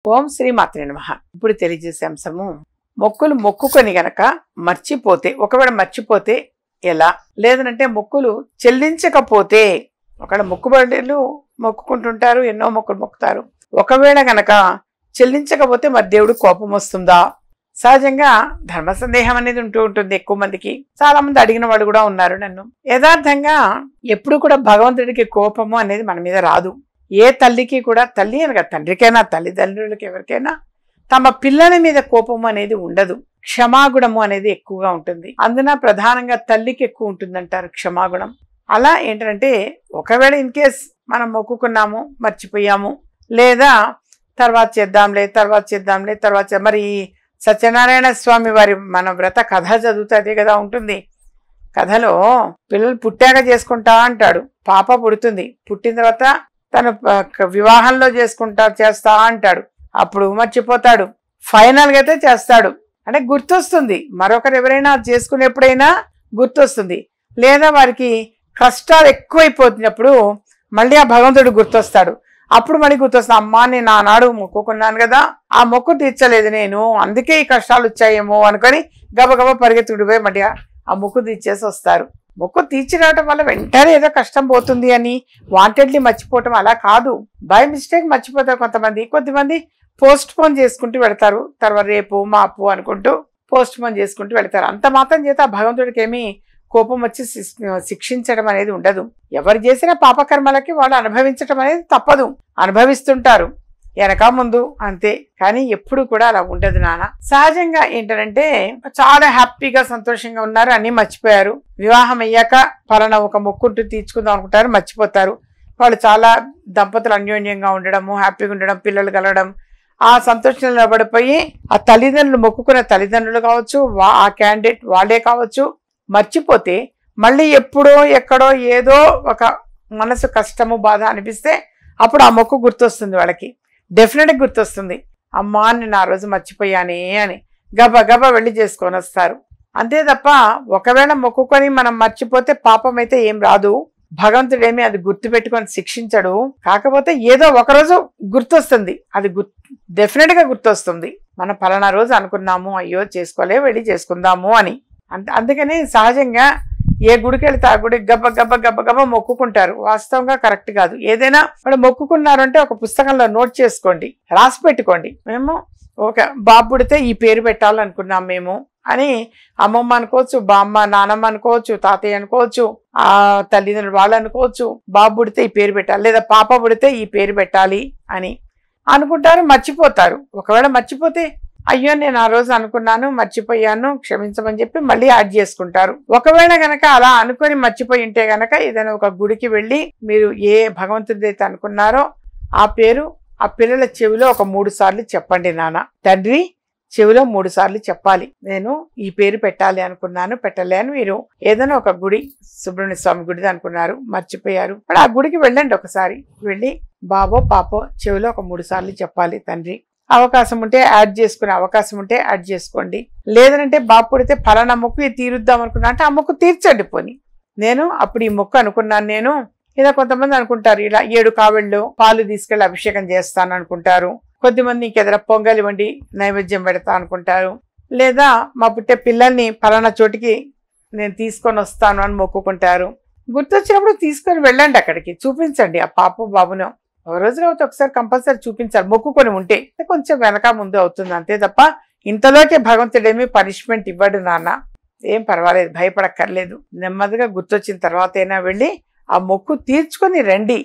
ఓం శ్రీ మాత్రే నమః. ఇప్పుడు తెలియజేసే అంశము మొక్కులు మొక్కుకొని గనక మర్చిపోతే, ఒకవేళ మర్చిపోతే ఎలా, లేదనంటే మొక్కులు చెల్లించకపోతే, ఒకవేళ మొక్కుబడులు మొక్కుకుంటుంటారు, ఎన్నో మొక్కులు మొక్కుతారు, ఒకవేళ గనక చెల్లించకపోతే మరి దేవుడు కోపం వస్తుందా? సహజంగా ధర్మ సందేహం అనేది ఉంటూ ఉంటుంది ఎక్కువ మందికి. చాలా మంది అడిగిన వాళ్ళు కూడా ఉన్నారు నన్ను. యథార్థంగా ఎప్పుడు కూడా భగవంతుడికి కోపము అనేది మన మీద రాదు. ఏ తల్లికి కూడా, తల్లి అనగా తండ్రికైనా తల్లిదండ్రులకి ఎవరికైనా తమ పిల్లల మీద కోపము అనేది ఉండదు. క్షమాగుణము అనేది ఎక్కువగా ఉంటుంది. అందున ప్రధానంగా తల్లికి ఎక్కువ ఉంటుందంటారు క్షమాగుణం. అలా ఏంటంటే ఒకవేళ ఇన్ కేస్ మనం మొక్కుకున్నాము, మర్చిపోయాము, లేదా తర్వాత చేద్దాంలే మరి సత్యనారాయణ స్వామి వారి మన వ్రత కథ చదివితే అదే కదా ఉంటుంది. కథలో పిల్లలు పుట్టాక చేసుకుంటా అంటాడు, పాప పుడుతుంది, పుట్టిన తర్వాత తను వివాహంలో చేస్తా అంటాడు, అప్పుడు మర్చిపోతాడు, ఫైనల్గా అయితే చేస్తాడు. అంటే గుర్తొస్తుంది, మరొకరు ఎవరైనా చేసుకునేప్పుడైనా గుర్తొస్తుంది, లేదా వారికి కష్టాలు ఎక్కువైపోతున్నప్పుడు మళ్ళీ ఆ భగవంతుడు గుర్తొస్తాడు. అప్పుడు మళ్ళీ గుర్తొస్తుంది, అమ్మా నేను ఆనాడు మొక్కుకున్నాను కదా, ఆ మొక్కు తీర్చలేదు నేను, అందుకే ఈ కష్టాలు వచ్చాయేమో అనుకొని గబగబా పరిగెత్తుడిపోయి మళ్ళీ ఆ మొక్కు తీర్చేసి వస్తారు. మొక్కు తీర్చిరావటం వల్ల వెంటనే ఏదో కష్టం పోతుంది అని వాంటెడ్లీ మర్చిపోవటం అలా కాదు. బై మిస్టేక్ మర్చిపోతారు కొద్దిమంది పోస్ట్ పోన్ చేసుకుంటూ వెళతారు, తర్వాత రేపు మాపు అనుకుంటూ పోస్ట్ పోన్ చేసుకుంటూ వెళతారు. అంత మాత్రం చేత భగవంతుడికి ఏమీ కోపం వచ్చి శిక్షించడం అనేది ఉండదు. ఎవరు చేసిన పాపకర్మలకి వాళ్ళు అనుభవించడం అనేది తప్పదు, అనుభవిస్తుంటారు వెనక ముందు అంతే. కానీ ఎప్పుడు కూడా అలా ఉండదు నాన్న. సహజంగా ఏంటంటే చాలా హ్యాపీగా సంతోషంగా ఉన్నారు, అన్ని మర్చిపోయారు. వివాహం అయ్యాక పలానా ఒక మొక్కుంటూ తీర్చుకుందాం అనుకుంటారు, మర్చిపోతారు. వాళ్ళు చాలా దంపతులు అన్యోన్యంగా ఉండడము, హ్యాపీగా ఉండడం, పిల్లలు కలగడం, ఆ సంతోషంలో నిలబడిపోయి ఆ తల్లిదండ్రులు మొక్కుకున్న తల్లిదండ్రులు కావచ్చు, ఆ క్యాండిడేట్ వాళ్ళే కావచ్చు, మర్చిపోతే మళ్ళీ ఎప్పుడో ఎక్కడో ఏదో ఒక మనసు కష్టము బాధ అనిపిస్తే అప్పుడు ఆ మొక్కు గుర్తొస్తుంది. వాళ్ళకి డెఫినెట్గా గుర్తొస్తుంది, అమ్మా నేను ఆ రోజు మర్చిపోయానే అని గబగబా వెళ్ళి చేసుకొని వస్తారు. అంతే తప్ప ఒకవేళ మొక్కుకొని మనం మర్చిపోతే పాపం అయితే ఏం రాదు, భగవంతుడేమి అది గుర్తుపెట్టుకొని శిక్షించడు. కాకపోతే ఏదో ఒకరోజు గుర్తొస్తుంది, అది డెఫినెట్గా గుర్తొస్తుంది. మనం పలానా రోజు అనుకున్నాము, అయ్యో చేసుకోలే, వెళ్ళి చేసుకుందాము అని. అందుకని సహజంగా ఏ గుడికి వెళ్తే ఆ గుడికి గబ మొక్కుకుంటారు. వాస్తవంగా కరెక్ట్ కాదు. ఏదైనా వాళ్ళు మొక్కుకున్నారు అంటే ఒక పుస్తకంలో నోట్ చేసుకోండి, రాసి పెట్టుకోండి. మేము ఒక బాబు పుడితే ఈ పేరు పెట్టాలనుకున్నాం మేము అని, అమ్మమ్మ అనుకోవచ్చు, బామ్మ నానమ్మ అనుకోవచ్చు, తాతయ్య అనుకోవచ్చు, ఆ తల్లిదండ్రులు వాళ్ళు అనుకోవచ్చు, బాబు పుడితే ఈ పేరు పెట్టాలి, లేదా పాప పుడితే ఈ పేరు పెట్టాలి అని అనుకుంటారు, మర్చిపోతారు. ఒకవేళ మర్చిపోతే అయ్యో నేను ఆ రోజు అనుకున్నాను, మర్చిపోయాను, క్షమించమని చెప్పి మళ్ళీ యాడ్ చేసుకుంటారు. ఒకవేళ గనక అలా అనుకొని మర్చిపోయి ఉంటే గనక ఏదైనా ఒక గుడికి వెళ్ళి మీరు ఏ భగవంతుడిదైతే అనుకున్నారో ఆ పేరు ఆ పిల్లల చెవిలో ఒక 3 సార్లు చెప్పండి నాన్న. తండ్రి చెవిలో 3 సార్లు చెప్పాలి, నేను ఈ పేరు పెట్టాలి అనుకున్నాను, పెట్టలే అని. మీరు ఏదైనా ఒక గుడి, సుబ్రహ్మణ్య స్వామి గుడిది అనుకున్నారు, మర్చిపోయారు, ఆ గుడికి వెళ్ళండి. ఒకసారి వెళ్ళి బాబో పాపో చెవిలో ఒక 3 సార్లు చెప్పాలి తండ్రి. అవకాశం ఉంటే యాడ్ చేసుకునే అవకాశం ఉంటే యాడ్ చేసుకోండి. లేదంటే బాబు పుడితే ఫలానా మొక్కు తీరుద్దాం అనుకున్నా అంటే ఆ మొక్కు తీర్చండి. పోని నేను అప్పుడు ఈ మొక్కు అనుకున్నాను నేను. ఇలా కొంతమంది అనుకుంటారు, ఇలా 7 కావెళ్ళు పాలు తీసుకెళ్ళి అభిషేకం చేస్తాను అనుకుంటారు. కొద్దిమంది ఇంకేదైనా పొంగలి వండి నైవేద్యం పెడతా అనుకుంటారు. లేదా మా పుట్టే పిల్లల్ని ఫలానా చోటికి నేను తీసుకొని వస్తాను అని మొక్కుకుంటారు. గుర్తొచ్చినప్పుడు తీసుకొని వెళ్ళండి, అక్కడికి చూపించండి ఆ పాప బాబును. ఒక రోజు కాబట్టి ఒకసారి కంపల్సరీ చూపించాలి, మొక్కుకొని ఉంటే. కొంచెం వెనక ముందు అవుతుంది అంతే తప్ప ఇంతలోకే భగవంతుడేమీ పనిష్మెంట్ ఇవ్వడు నాన్న. ఏం పర్వాలేదు, భయపడక్కర్లేదు. నెమ్మదిగా గుర్తొచ్చిన తర్వాత అయినా వెళ్ళి ఆ మొక్కు తీర్చుకొని రండి.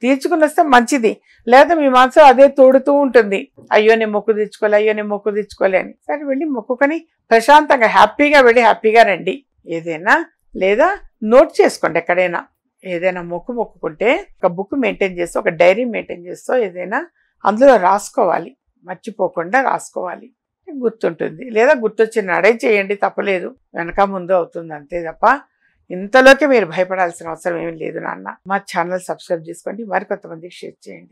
తీర్చుకుని వస్తే మంచిది. లేదా మీ మనసు అదే తోడుతూ ఉంటుంది, అయ్యో నేను మొక్కు తీర్చుకోలే అని. సరే వెళ్ళి మొక్కుకొని ప్రశాంతంగా హ్యాపీగా వెళ్ళి హ్యాపీగా రండి. ఏదైనా లేదా నోట్ చేసుకోండి, ఎక్కడైనా ఏదైనా మొక్కుకుంటే ఒక బుక్ మెయింటైన్ చేస్తూ, ఒక డైరీ మెయింటైన్ చేస్తూ ఏదైనా అందులో రాసుకోవాలి, మర్చిపోకుండా రాసుకోవాలి, గుర్తుంటుంది. లేదా గుర్తొచ్చిన నడే చేయండి, తప్పలేదు, వెనక ముందు అవుతుంది అంతే తప్ప ఇంతలోకి మీరు భయపడాల్సిన అవసరం ఏమీ లేదు నాన్న. మా ఛానల్ సబ్స్క్రైబ్ చేసుకోండి, మరికొంతమందికి షేర్ చేయండి.